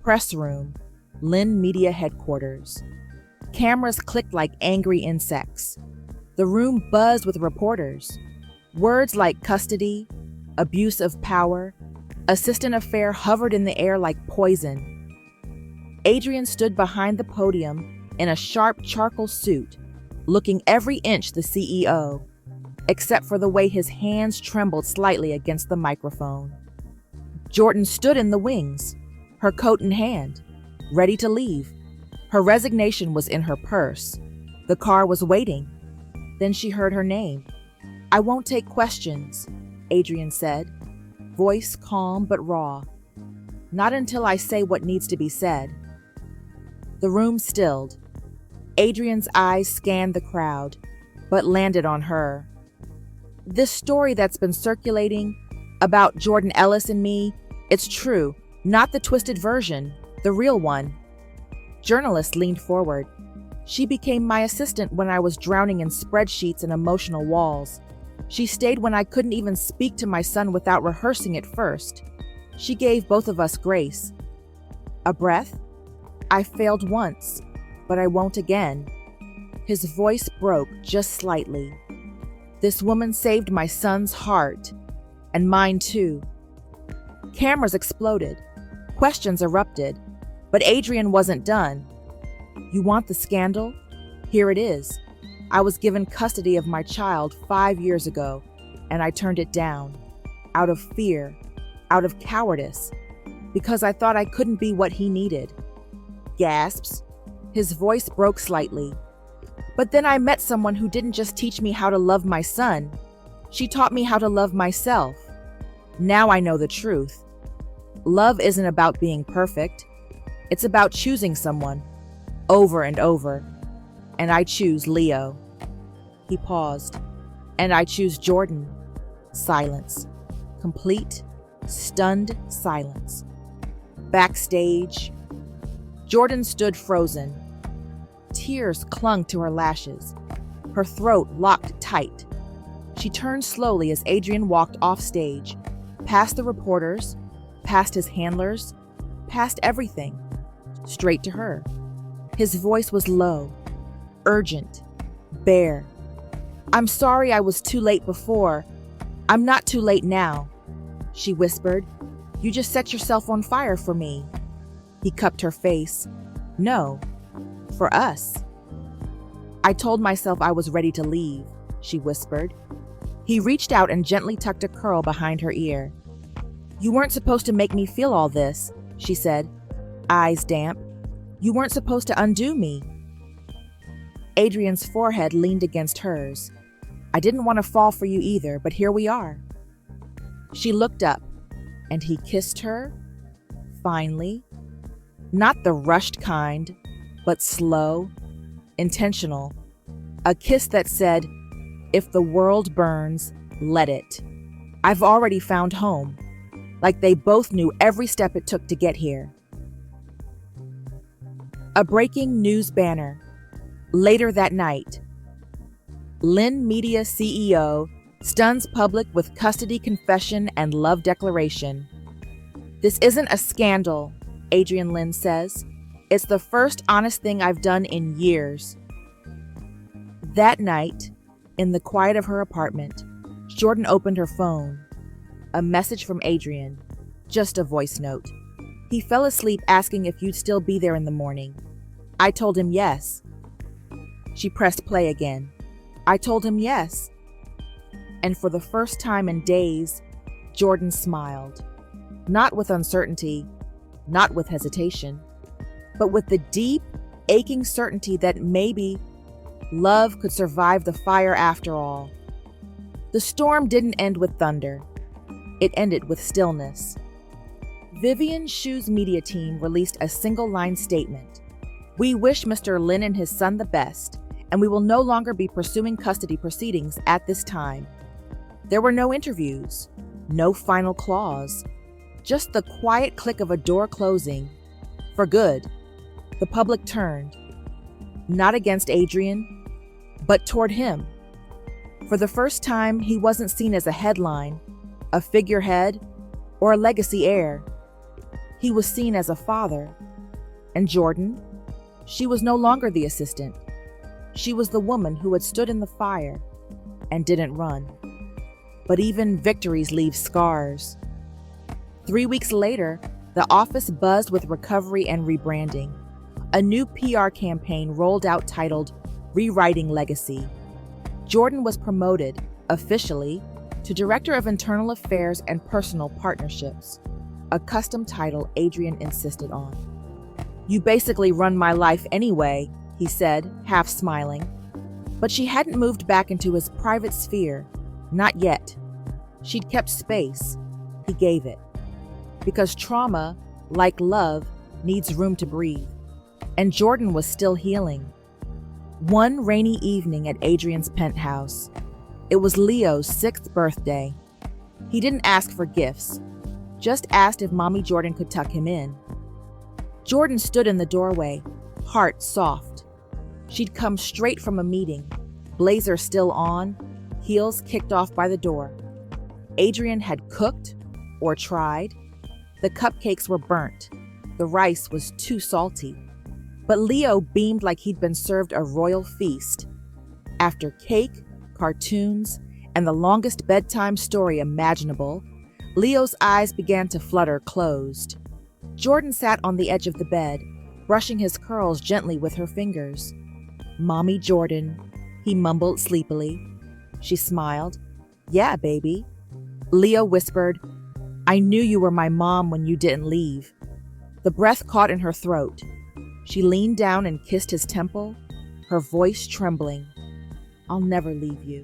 press room, Lynn Media headquarters. Cameras clicked like angry insects. The room buzzed with reporters. Words like custody, abuse of power, assistant affair hovered in the air like poison. Adrien stood behind the podium in a sharp charcoal suit, looking every inch the CEO, except for the way his hands trembled slightly against the microphone. Jordan stood in the wings, her coat in hand, ready to leave. Her resignation was in her purse. The car was waiting. Then she heard her name. "I won't take questions," Adrien said, voice calm but raw. "Not until I say what needs to be said." The room stilled. Adrien's eyes scanned the crowd, but landed on her. "This story that's been circulating about Jordan Ellis and me, it's true, not the twisted version, the real one." Journalists leaned forward. "She became my assistant when I was drowning in spreadsheets and emotional walls. She stayed when I couldn't even speak to my son without rehearsing it first. She gave both of us grace. A breath? I failed once, but I won't again." His voice broke just slightly. "This woman saved my son's heart, and mine too." Cameras exploded. Questions erupted. But Adrien wasn't done. "You want the scandal? Here it is. I was given custody of my child 5 years ago, and I turned it down. Out of fear, out of cowardice, because I thought I couldn't be what he needed." Gasps. His voice broke slightly. "But then I met someone who didn't just teach me how to love my son. She taught me how to love myself. Now I know the truth. Love isn't about being perfect. It's about choosing someone, over and over. And I choose Leo." He paused. "And I choose Jordan." Silence. Complete, stunned silence. Backstage, Jordan stood frozen. Tears clung to her lashes. Her throat locked tight. She turned slowly as Adrien walked off stage, past the reporters, past his handlers, past everything, straight to her. His voice was low, urgent, bare. I'm sorry I was too late before. I'm not too late now, she whispered. You just set yourself on fire for me. He cupped her face. No, for us. I told myself I was ready to leave, she whispered. He reached out and gently tucked a curl behind her ear. You weren't supposed to make me feel all this, she said, eyes damp. You weren't supposed to undo me. Adrien's forehead leaned against hers. I didn't want to fall for you either, but here we are. She looked up, and he kissed her, finally. Not the rushed kind, but slow, intentional. A kiss that said, if the world burns, let it. I've already found home. Like they both knew every step it took to get here. A breaking news banner. Later that night, Lynn Media CEO stuns public with custody confession and love declaration. This isn't a scandal, Adrien Lynn says. It's the first honest thing I've done in years. That night, in the quiet of her apartment, Jordan opened her phone. A message from Adrien, just a voice note. He fell asleep asking if you'd still be there in the morning. I told him yes. She pressed play again. I told him yes. And for the first time in days, Jordan smiled. Not with uncertainty, not with hesitation, but with the deep, aching certainty that maybe love could survive the fire after all. The storm didn't end with thunder. It ended with stillness. Vivian Shu's media team released a single-line statement. We wish Mr. Lynn and his son the best, and we will no longer be pursuing custody proceedings at this time. There were no interviews, no final clause, just the quiet click of a door closing. For good, the public turned, not against Adrien, but toward him. For the first time, he wasn't seen as a headline, a figurehead, or a legacy heir. He was seen as a father. And Jordan? She was no longer the assistant. She was the woman who had stood in the fire and didn't run. But even victories leave scars. 3 weeks later, the office buzzed with recovery and rebranding. A new PR campaign rolled out titled Rewriting Legacy. Jordan was promoted, officially, to Director of Internal Affairs and Personal Partnerships, a custom title Adrien insisted on. You basically run my life anyway, he said, half smiling. But she hadn't moved back into his private sphere, not yet. She'd kept space. He gave it. Because trauma, like love, needs room to breathe. And Jordan was still healing. One rainy evening at Adrien's penthouse. It was Leo's 6th birthday. He didn't ask for gifts, just asked if Mommy Jordan could tuck him in. Jordan stood in the doorway, heart soft. She'd come straight from a meeting, blazer still on, heels kicked off by the door. Adrien had cooked, or tried. The cupcakes were burnt. The rice was too salty. But Leo beamed like he'd been served a royal feast. After cake, cartoons, and the longest bedtime story imaginable, Leo's eyes began to flutter closed. Jordan sat on the edge of the bed, brushing his curls gently with her fingers. Mommy Jordan, he mumbled sleepily. She smiled. Yeah, baby. Leo whispered, I knew you were my mom when you didn't leave. The breath caught in her throat. She leaned down and kissed his temple, her voice trembling. I'll never leave you.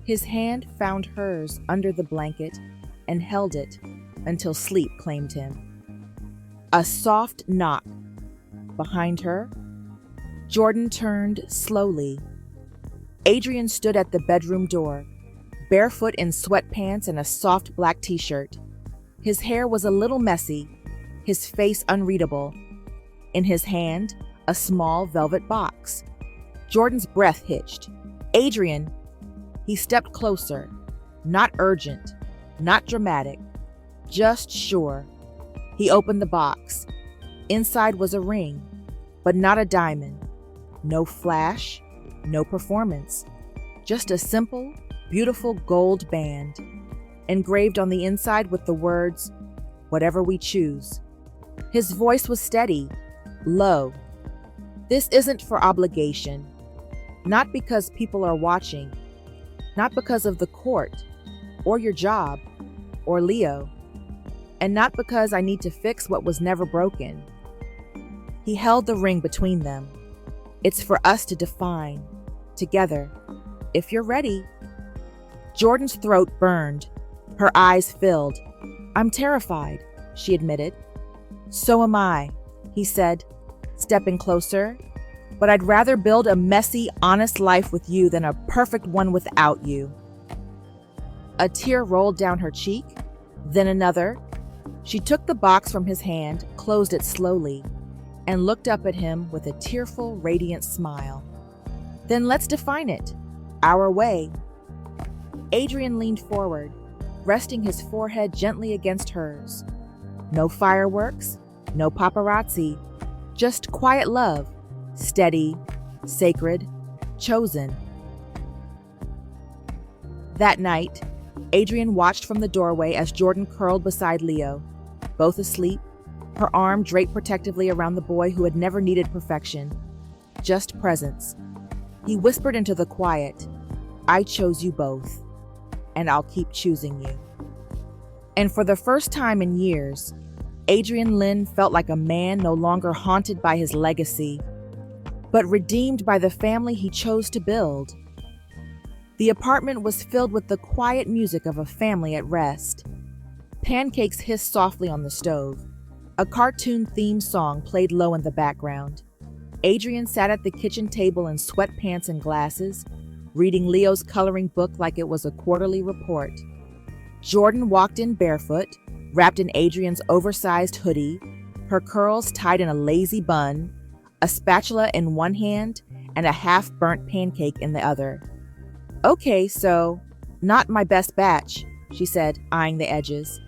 His hand found hers under the blanket and held it until sleep claimed him. A soft knock. Behind her, Jordan turned slowly. Adrien stood at the bedroom door, barefoot in sweatpants and a soft black t-shirt. His hair was a little messy, his face unreadable. In his hand, a small velvet box. Jordan's breath hitched. Adrien! He stepped closer, not urgent, not dramatic, just sure. He opened the box. Inside was a ring, but not a diamond. No flash, no performance. Just a simple, beautiful gold band, engraved on the inside with the words, "Whatever we choose." His voice was steady, low. "This isn't for obligation. Not because people are watching. Not because of the court, or your job, or Leo. And not because I need to fix what was never broken." He held the ring between them. "It's for us to define, together, if you're ready." Jordan's throat burned. Her eyes filled. "I'm terrified," she admitted. "So am I," he said, stepping closer. "But I'd rather build a messy, honest life with you than a perfect one without you." A tear rolled down her cheek, then another. She took the box from his hand, closed it slowly, and looked up at him with a tearful, radiant smile. "Then let's define it, our way." Adrien leaned forward, resting his forehead gently against hers. No fireworks, no paparazzi, just quiet love, steady, sacred, chosen. That night, Adrien watched from the doorway as Jordan curled beside Leo, both asleep, her arm draped protectively around the boy who had never needed perfection, just presence. He whispered into the quiet, "I chose you both, and I'll keep choosing you." And for the first time in years, Adrien Lynn felt like a man no longer haunted by his legacy, but redeemed by the family he chose to build. The apartment was filled with the quiet music of a family at rest. Pancakes hissed softly on the stove. A cartoon theme song played low in the background. Adrien sat at the kitchen table in sweatpants and glasses, reading Leo's coloring book like it was a quarterly report. Jordan walked in barefoot, wrapped in Adrien's oversized hoodie, her curls tied in a lazy bun, a spatula in one hand and a half-burnt pancake in the other. "Okay, so, not my best batch," she said, eyeing the edges.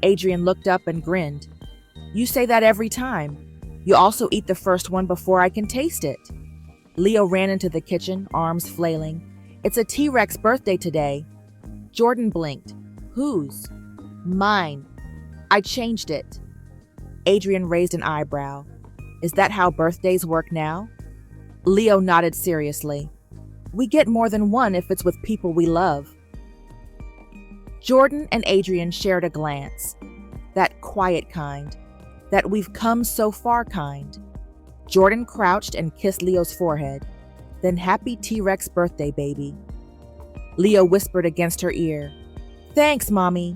Adrien looked up and grinned. "You say that every time. You also eat the first one before I can taste it." Leo ran into the kitchen, arms flailing. "It's a T-Rex birthday today." Jordan blinked. "Whose?" "Mine. I changed it." Adrien raised an eyebrow. "Is that how birthdays work now?" Leo nodded seriously. "We get more than one if it's with people we love." Jordan and Adrien shared a glance. That quiet kind. That we've come so far kind. Jordan crouched and kissed Leo's forehead. Then "Happy T-Rex birthday, baby." Leo whispered against her ear, "Thanks, Mommy."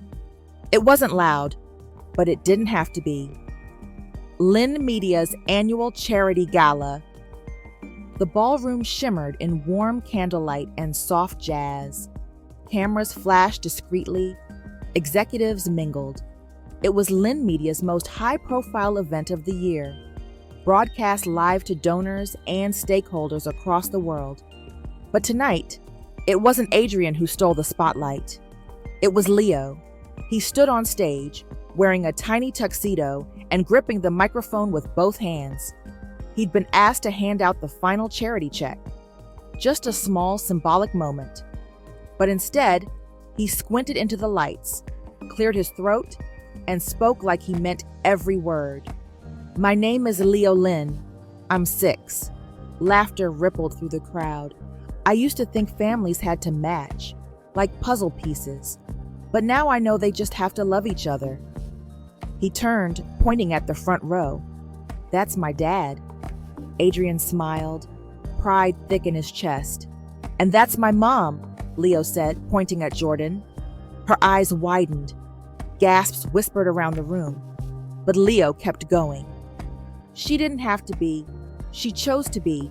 It wasn't loud, but it didn't have to be. Lynn Media's annual charity gala. The ballroom shimmered in warm candlelight and soft jazz. Cameras flashed discreetly. Executives mingled. It was Lynn Media's most high-profile event of the year, broadcast live to donors and stakeholders across the world. But tonight, it wasn't Adrien who stole the spotlight. It was Leo. He stood on stage, wearing a tiny tuxedo and gripping the microphone with both hands. He'd been asked to hand out the final charity check. Just a small, symbolic moment. But instead, he squinted into the lights, cleared his throat, and spoke like he meant every word. "My name is Leo Lynn. I'm 6. Laughter rippled through the crowd. "I used to think families had to match, like puzzle pieces. But now I know they just have to love each other." He turned, pointing at the front row. "That's my dad." Adrien smiled, pride thick in his chest. "And that's my mom," Leo said, pointing at Jordan. Her eyes widened. Gasps whispered around the room. But Leo kept going. "She didn't have to be. She chose to be."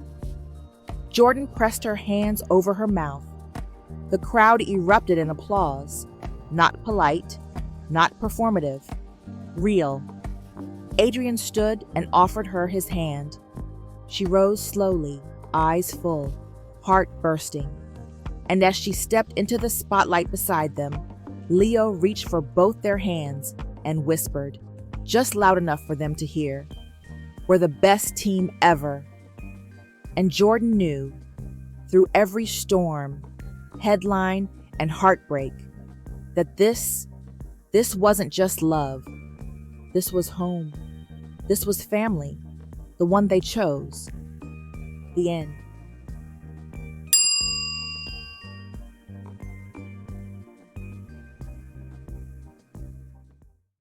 Jordan pressed her hands over her mouth. The crowd erupted in applause. Not polite, not performative. Real. Adrien stood and offered her his hand. She rose slowly, eyes full, heart bursting. And as she stepped into the spotlight beside them, Leo reached for both their hands and whispered, just loud enough for them to hear, "We're the best team ever." And Jordan knew, through every storm, headline, and heartbreak. That this wasn't just love. This was home. This was family, the one they chose. The end.